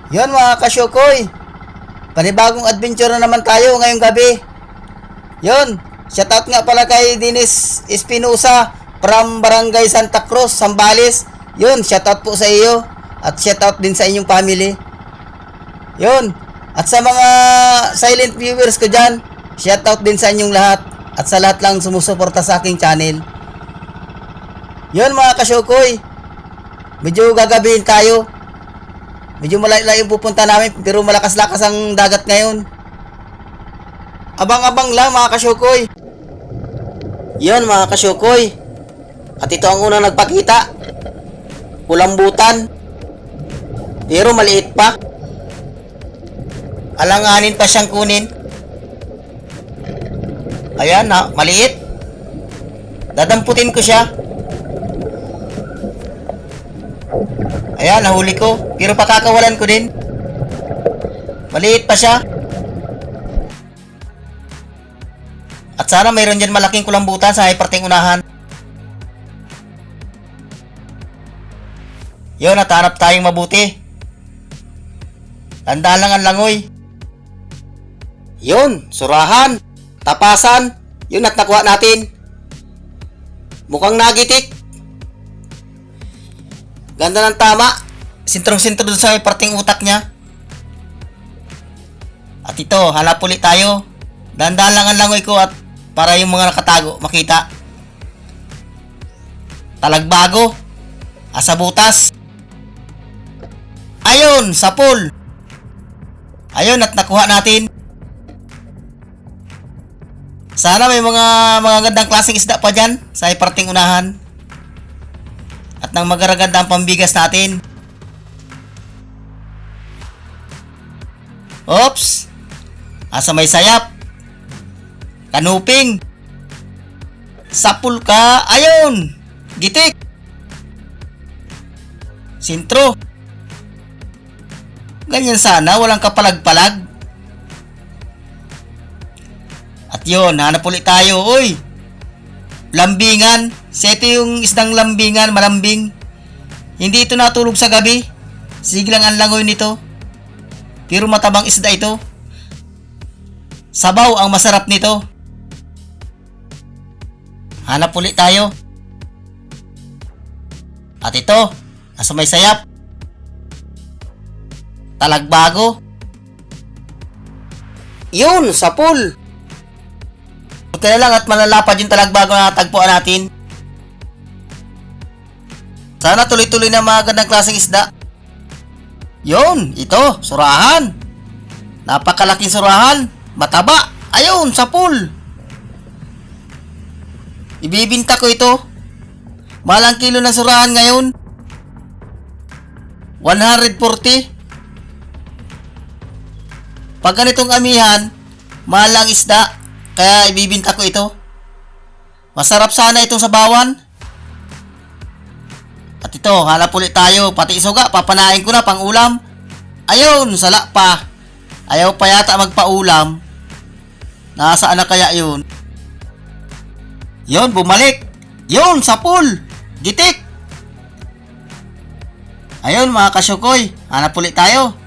Yun mga kasyokoy, panibagong adventure na naman tayo ngayong gabi. Yun, shoutout nga pala kay Dennis Espinosa from Barangay Santa Cruz, Zambales. Yun, shoutout po sa iyo at shoutout din sa inyong family. Yun, at sa mga silent viewers ko dyan, shoutout din sa inyong lahat at sa lahat lang sumusuporta sa aking channel. Yun mga kasyokoy, medyo gagabihin tayo. Medyo malayo yung pupunta namin pero malakas-lakas ang dagat ngayon. Abang-abang lang mga kasyokoy. Yan mga kasyokoy. At ito ang unang nagpakita. Kulambutan. Pero maliit pa. Alanganin pa siyang kunin. Ayan na, maliit. Dadamputin ko siya. Ayan, nahuli ko. Pero pakakawalan ko din. Maliit pa siya. At sana mayroon dyan malaking kulambutan sa hyperting unahan. Yun, at hanap tayong mabuti. Tandaan lang ang langoy. Yun, surahan. Tapasan. Yun, at nakuha natin. Mukhang nagitik. Ganda ng tama. Sintrong-sintro dun sa may parting utak niya. At ito, hanap ulit tayo. Dahan-dahan lang ang langoy ko at para yung mga nakatago makita. Talagbago. Asa butas. Ayun, sapul. Ayun, at nakuha natin. Sana may mga gandang klaseng isda pa dyan sa parting unahan. At nang magaraganda ang pambigas natin. Oops! Asa may sayap. Kanuping. Sapul ka. Ayun! Gitik. Sintro. Ganyan sana. Walang kapalag-palag. At yun, hanap ulit tayo. Uy! Lambingan. Ito yung isdang lambingan, malambing. Hindi ito natulog sa gabi. Siglang ang langoy nito. Pero matabang isda ito. Sabaw ang masarap nito. Hanap ulit tayo. At ito, nasa may sayap. Talagbago. Yun, sapul. Buti na lang at malalapad yung talagbago na natagpuan natin. Sana tuloy-tuloy na mga gandang klaseng isda. Yun, ito, surahan. Napakalaking surahan. Mataba. Ayun, sapul. Ibibinta ko ito. Malang kilo ng surahan ngayon. 140. Pag ganitong amihan, malang isda. Kaya ibibinta ko ito. Masarap sana itong sabawan. At ito, hanap ulit tayo. Pati isuga, papanain ko na pang ulam. Ayun, sala pa. Ayaw pa yata magpaulam. Nasaan na kaya yun? Yun, bumalik. Yun, sapul. Gitik. Ayun, mga kasyokoy. Hanap ulit tayo.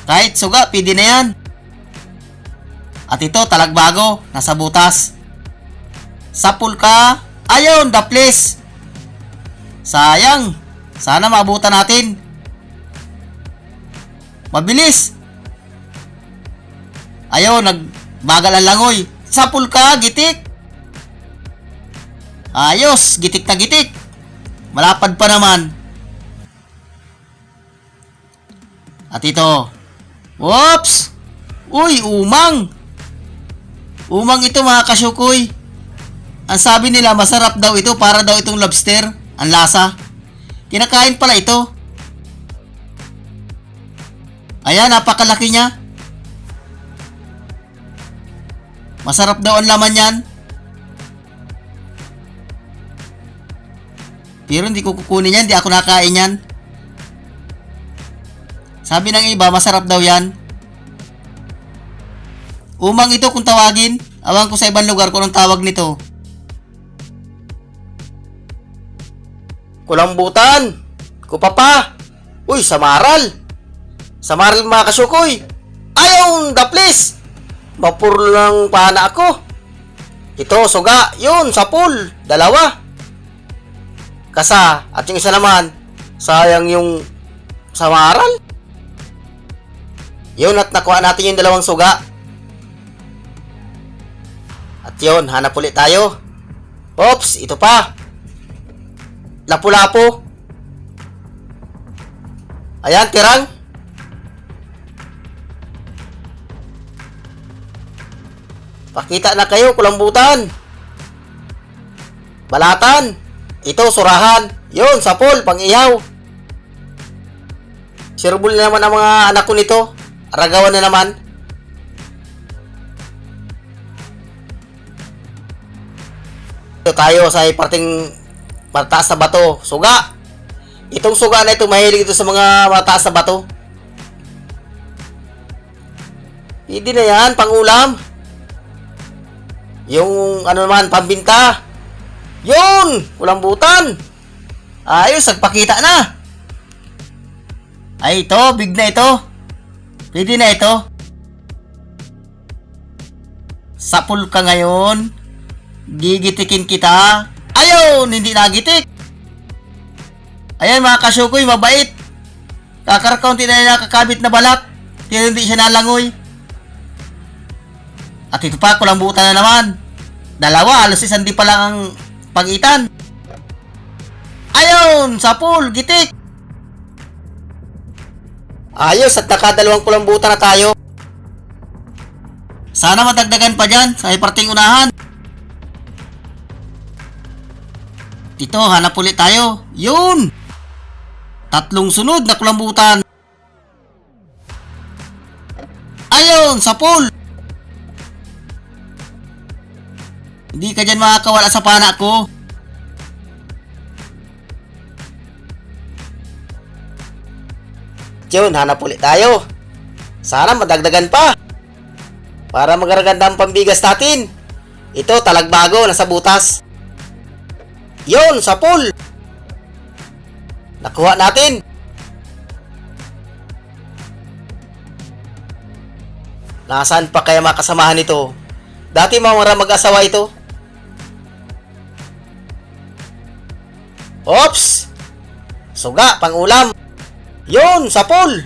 Kahit suga, pwede na yan. At ito, talagbago. Nasa butas. Sapul ka. Ayun, daplis. Sayang. Sana maabutan natin. Mabilis. Ayun, nagbagal ang langoy. Sapul ka, gitik. Ayos, gitik na gitik. Malapad pa naman. At ito. Whoops! Uy, umang. Umang ito mga kasyokoy. Ang sabi nila masarap daw ito para daw itong lobster. Ang lasa. Kinakain pala ito. Ayan, napakalaki niya. Masarap daw ang laman yan. Pero hindi ko kukunin yan. Hindi ako nakain yan. Sabi ng iba, masarap daw yan. Umang ito kung tawagin. Awan ko sa ibang lugar kung anong tawag nito. Kulambutan. Kupapa. Uy, samaral. Sa maril mga kasyukoy. Ayaw, daplis. Mapur lang pana ako. Ito, suga. Yun, sapul. Dalawa. Kasa. At yung isa naman, sayang yung sa maral. Yun, at nakuha natin yung dalawang suga. At yun, hanap ulit tayo. Oops, ito pa. Lapu-lapu. Ayan, tirang. Pakita na kayo, kulambutan. Balatan. Ito, surahan. Yun, sapol, pang-ihaw. Sirbol na naman ang mga anak ko nito. Aragawan na naman. Ito tayo sa parting mataas na bato. Suga. Itong suga na ito, mahilig ito sa mga mataas na bato. Hindi na yan, pang-ulam. Yung ano naman, pambinta. Yun! Kulambutan. Ayos, nagpakita na. Ay, ito, big na ito. Pwede na ito. Sapul ka ngayon. Gigitikin kita. Ayun, hindi nagitik. Ayan mga kasyukoy, mabait. Kakarakaw, hindi na nakakabit na balat. Hindi siya nalangoy. At ito pa, kulambutan na naman. Dalawa, alas isang di pa lang ang pagitan. Ayun, sapul, gitik. Ayos, at nakadalawang kulambutan na tayo. Sana madagdagan pa dyan sa parting unahan. Dito, hanap ulit tayo. Yun! Tatlong sunod na kulambutan. Ayun, sapul. Hindi ka dyan makakawala sa pana ko. Yun, hanap ulit tayo. Sana madagdagan pa. Para magaraganda ang pambigas natin. Ito, talagbago, nasa butas. Yun, sapul. Nakuha natin. Nasaan pa kaya makasamahan ito? Dati mga mag-asawa ito. Oops! Suga, pang-ulam. Yun, sapul.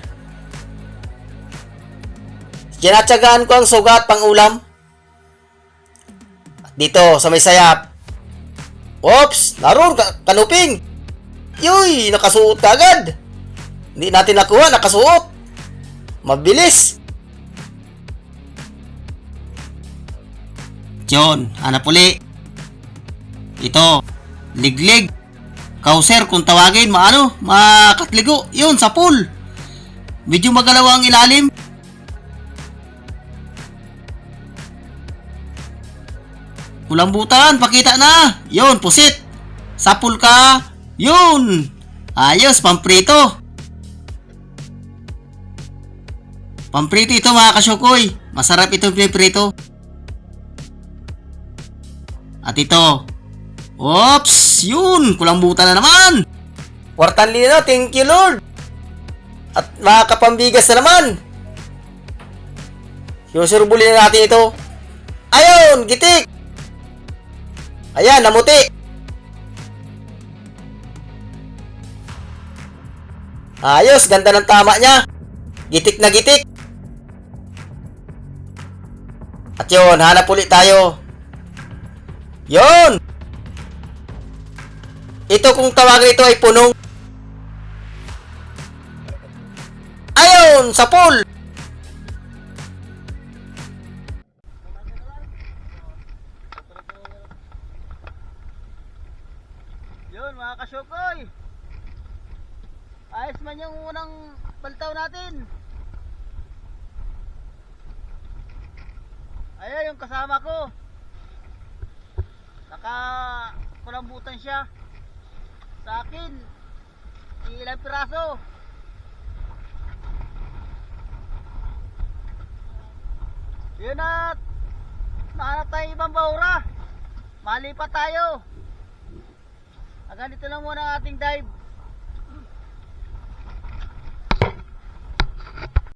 Tinatsagaan ko ang suga at pang-ulam. Dito, sa may sayap. Oops! Naroon, kanuping. Yuy, nakasuot ka agad. Hindi natin nakuha, nakasuot. Mabilis. Yun, hanap uli. Ito, liglig. Kauser, kung tawagin, makatligo. Yun, sapul. Medyo magalaw ang ilalim. Kulambutan, pakita na. Yun, pusit. Sapul ka. Yun. Ayos, pamprito. Pamprito ito mga kasyukoy. Masarap itong piniprito. At ito. Oops, yun. Kulambutan na naman. Kwartan lino, thank you Lord. At makakapambigas na naman. Susurbulin na natin ito. Ayun, gitik. Ayan, namuti. Ayos, ganda ng tama niya. Gitik na gitik. At yun, hanap ulit tayo. Yun! Ito kung tawagan ito ay punong. Ayun! Sapul! Yun mga kasyukoy. Ayos man yung unang baltaw natin. Ayun yung kasama ko. Nakakulambutan siya. Sa akin, ilang piraso. Yun at nahanap tayo ibang bahura. Malipat tayo. Hanggang dito lang muna ang ating dive.